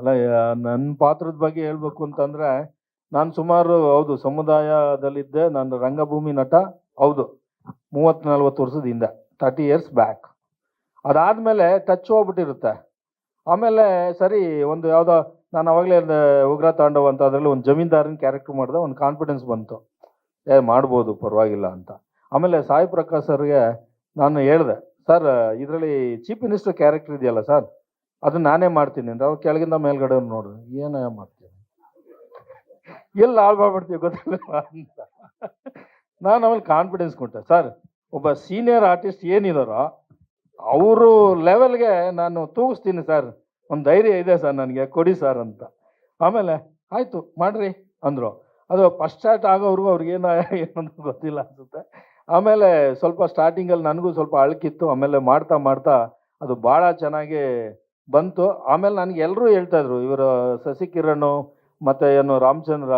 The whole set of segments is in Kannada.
ಅಲ್ಲ ನನ್ನ ಪಾತ್ರದ ಬಗ್ಗೆ ಹೇಳ್ಬೇಕು ಅಂತಂದ್ರೆ ನಾನು ಸುಮಾರು ಹೌದು ಸಮುದಾಯದಲ್ಲಿದ್ದೆ. ನಾನು ರಂಗಭೂಮಿ ನಟ ಹೌದು 30-40 ವರ್ಷದ ಹಿಂದೆ 30 ಇಯರ್ಸ್ ಬ್ಯಾಕ್. ಅದಾದ್ಮೇಲೆ ಟಚ್ ಹೋಗ್ಬಿಟ್ಟಿರುತ್ತೆ. ಆಮೇಲೆ ಸರಿ ಒಂದು ಯಾವುದೋ ನಾನು ಅವಾಗಲೇ ಉಗ್ರ ತಾಂಡವ ಅಂತ ಅದರಲ್ಲಿ ಒಂದು ಜಮೀನ್ದಾರನ ಕ್ಯಾರೆಕ್ಟರ್ ಮಾಡಿದೆ. ಒಂದು ಕಾನ್ಫಿಡೆನ್ಸ್ ಬಂತು, ಮಾಡ್ಬೋದು ಪರವಾಗಿಲ್ಲ ಅಂತ. ಆಮೇಲೆ ಸಾಯಿ ಪ್ರಕಾಶ್ ಸರ್ಗೆ ನಾನು ಹೇಳಿದೆ, ಸರ್ ಇದರಲ್ಲಿ ಚೀಫ್ ಮಿನಿಸ್ಟರ್ ಕ್ಯಾರೆಕ್ಟರ್ ಇದೆಯಲ್ಲ ಸರ್, ಅದನ್ನ ನಾನೇ ಮಾಡ್ತೀನಿ ಅಂದ್ರೆ ಅವ್ರು ಕೆಳಗಿಂದ ಮೇಲ್ಗಡೆ ನೋಡ್ರಿ ಏನ ಮಾಡ್ತೀನಿ, ಎಲ್ಲಿ ಹಾಳು ಮಾಡ್ಬಿಡ್ತೀವಿ ಗೊತ್ತಿಲ್ಲ ಅಂತ. ನಾನು ಆಮೇಲೆ ಕಾನ್ಫಿಡೆನ್ಸ್ ಕೊಟ್ಟೆ, ಸರ್ ಒಬ್ಬ ಸೀನಿಯರ್ ಆರ್ಟಿಸ್ಟ್ ಏನಿದಾರೋ ಅವರು ಲೆವೆಲ್ಗೆ ನಾನು ತೂಗಿಸ್ತೀನಿ ಸರ್, ಒಂದು ಧೈರ್ಯ ಇದೆ ಸರ್ ನನಗೆ, ಕೊಡಿ ಸರ್ ಅಂತ. ಆಮೇಲೆ ಆಯಿತು ಮಾಡ್ರಿ ಅಂದರು. ಅದು ಫಸ್ಟ್ ಸ್ಟಾರ್ಟ್ ಆಗೋವ್ರಿಗೂ ಅವ್ರಿಗೇನು ಏನಂತ ಗೊತ್ತಿಲ್ಲ ಅನಿಸುತ್ತೆ. ಆಮೇಲೆ ಸ್ವಲ್ಪ ಸ್ಟಾರ್ಟಿಂಗಲ್ಲಿ ನನಗೂ ಸ್ವಲ್ಪ ಅಳ್ಕಿತ್ತು. ಆಮೇಲೆ ಮಾಡ್ತಾ ಮಾಡ್ತಾ ಅದು ಭಾಳ ಚೆನ್ನಾಗಿ ಬಂತು. ಆಮೇಲೆ ನನಗೆ ಎಲ್ಲರೂ ಹೇಳ್ತಾಯಿದ್ರು, ಇವರು ಶಶಿಕಿರಣ್ ಮತ್ತು ಏನು ರಾಮಚಂದ್ರ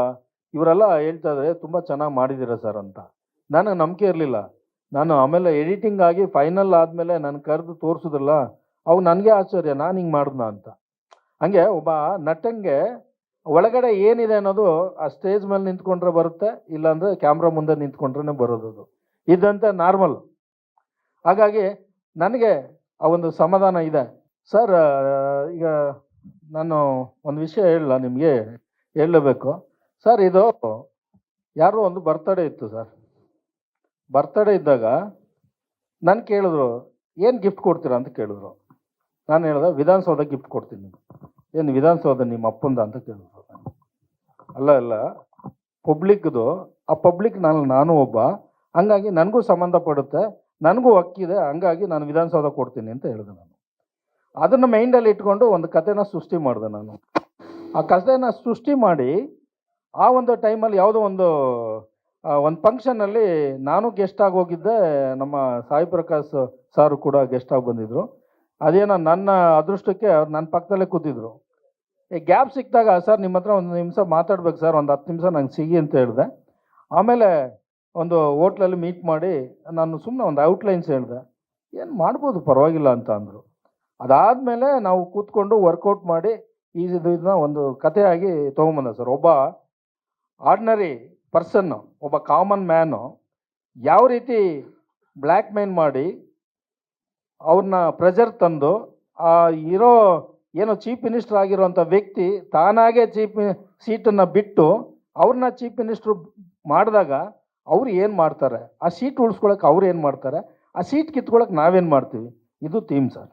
ಇವರೆಲ್ಲ ಹೇಳ್ತಾಯಿದ್ರೆ ತುಂಬ ಚೆನ್ನಾಗಿ ಮಾಡಿದ್ದೀರ ಸರ್ ಅಂತ. ನನಗೆ ನಂಬಿಕೆ ಇರಲಿಲ್ಲ. ನಾನು ಆಮೇಲೆ ಎಡಿಟಿಂಗ್ ಆಗಿ ಫೈನಲ್ ಆದಮೇಲೆ ನಾನು ಕರೆದು ತೋರಿಸಿದ್ರಲ್ಲ, ಅವು ನನಗೆ ಆಶ್ಚರ್ಯ, ನಾನು ಹಿಂಗೆ ಮಾಡಿದ್ನ ಅಂತ. ಹಂಗೆ ಒಬ್ಬ ನಟಂಗೆ ಒಳಗಡೆ ಏನಿದೆ ಅನ್ನೋದು ಆ ಸ್ಟೇಜ್ ಮೇಲೆ ನಿಂತ್ಕೊಂಡ್ರೆ ಬರುತ್ತೆ, ಇಲ್ಲಾಂದರೆ ಕ್ಯಾಮ್ರಾ ಮುಂದೆ ನಿಂತ್ಕೊಂಡ್ರೆ ಬರೋದು. ಇದಂತೆ ನಾರ್ಮಲ್. ಹಾಗಾಗಿ ನನಗೆ ಆ ಒಂದು ಸಮಾಧಾನ ಇದೆ. ಸರ್ ಈಗ ನಾನು ಒಂದು ವಿಷಯ ಹೇಳಲ್ಲ, ನಿಮಗೆ ಹೇಳಲೇಬೇಕು ಸರ್. ಇದು ಯಾರೋ ಒಂದು ಬರ್ತಡೇ ಇತ್ತು ಸರ್. ಬರ್ತಡೇ ಇದ್ದಾಗ ನಾನು ಕೇಳಿದ್ರು, ಏನು ಗಿಫ್ಟ್ ಕೊಡ್ತೀರಾ ಅಂತ ಕೇಳಿದ್ರು. ನಾನು ಹೇಳಿದೆ, ವಿಧಾನಸೌಧ ಗಿಫ್ಟ್ ಕೊಡ್ತೀನಿ. ಏನು ವಿಧಾನಸೌಧ ನಿಮ್ಮ ಅಪ್ಪಂದ ಅಂತ ಕೇಳಿದ್ರು. ಅಲ್ಲ ಪಬ್ಲಿಕ್ದು, ಆ ಪಬ್ಲಿಕ್ ನಾನು ಒಬ್ಬ, ಹಂಗಾಗಿ ನನಗೂ ಸಂಬಂಧಪಡುತ್ತೆ, ನನಗೂ ಹಕ್ಕಿದೆ, ಹಂಗಾಗಿ ನಾನು ವಿಧಾನಸೌಧ ಕೊಡ್ತೀನಿ ಅಂತ ಹೇಳಿದೆ. ನಾನು ಅದನ್ನು ಮೈಂಡಲ್ಲಿ ಇಟ್ಕೊಂಡು ಒಂದು ಕಥೆನ ಸೃಷ್ಟಿ ಮಾಡಿದೆ. ನಾನು ಆ ಕಥೆನ ಸೃಷ್ಟಿ ಮಾಡಿ ಆ ಒಂದು ಟೈಮಲ್ಲಿ ಯಾವುದೋ ಒಂದು ಫಂಕ್ಷನಲ್ಲಿ ನಾನು ಗೆಸ್ಟ್ ಆಗಿ ಹೋಗಿದ್ದೆ. ನಮ್ಮ ಸಾಯಿ ಪ್ರಕಾಶ್ ಸಾರು ಕೂಡ ಗೆಸ್ಟ್ ಆಗಿ ಬಂದಿದ್ದರು. ಅದೇನೋ ನನ್ನ ಅದೃಷ್ಟಕ್ಕೆ ಅವ್ರು ನನ್ನ ಪಕ್ಕದಲ್ಲೇ ಕೂತಿದ್ರು. ಗ್ಯಾಪ್ ಸಿಕ್ಕಿದಾಗ, ಸರ್ ನಿಮ್ಮ ಹತ್ರ ಒಂದು ನಿಮಿಷ ಮಾತಾಡ್ಬೇಕು ಸರ್, ಒಂದು 10 ನಿಮಿಷ ನಂಗೆ ಸಿಗಿ ಅಂತ ಹೇಳಿದೆ. ಆಮೇಲೆ ಒಂದು ಹೋಟ್ಲಲ್ಲಿ ಮೀಟ್ ಮಾಡಿ ನಾನು ಸುಮ್ಮನೆ ಒಂದು ಔಟ್ಲೈನ್ಸ್ ಹೇಳಿದೆ, ಏನು ಮಾಡ್ಬೋದು ಪರವಾಗಿಲ್ಲ ಅಂತ ಅಂದರು. ಅದಾದಮೇಲೆ ನಾವು ಕೂತ್ಕೊಂಡು ವರ್ಕೌಟ್ ಮಾಡಿ ಇದನ್ನ ಒಂದು ಕಥೆಯಾಗಿ ತೊಗೊಂಬಂದ ಸರ್. ಒಬ್ಬ ಆರ್ಡಿನರಿ ಪರ್ಸನ್ನು, ಒಬ್ಬ ಕಾಮನ್ ಮ್ಯಾನು ಯಾವ ರೀತಿ ಬ್ಲ್ಯಾಕ್ ಮೇಲ್ ಮಾಡಿ ಅವ್ರನ್ನ ಪ್ರೆಜರ್ ತಂದು ಆ ಇರೋ ಏನೋ ಚೀಫ್ ಮಿನಿಸ್ಟರ್ ಆಗಿರೋಂಥ ವ್ಯಕ್ತಿ ತಾನಾಗೇ ಸೀಟನ್ನು ಬಿಟ್ಟು ಅವ್ರನ್ನ ಚೀಫ್ ಮಿನಿಸ್ಟ್ರು ಮಾಡಿದಾಗ ಅವ್ರು ಏನು ಮಾಡ್ತಾರೆ, ಆ ಸೀಟ್ ಉಳಿಸ್ಕೊಳಕ್ಕೆ ಅವ್ರು ಏನು ಮಾಡ್ತಾರೆ, ಆ ಸೀಟ್ ಕಿತ್ಕೊಳಕ್ಕೆ ನಾವೇನು ಮಾಡ್ತೀವಿ, ಇದು ಥೀಮ್ ಸರ್.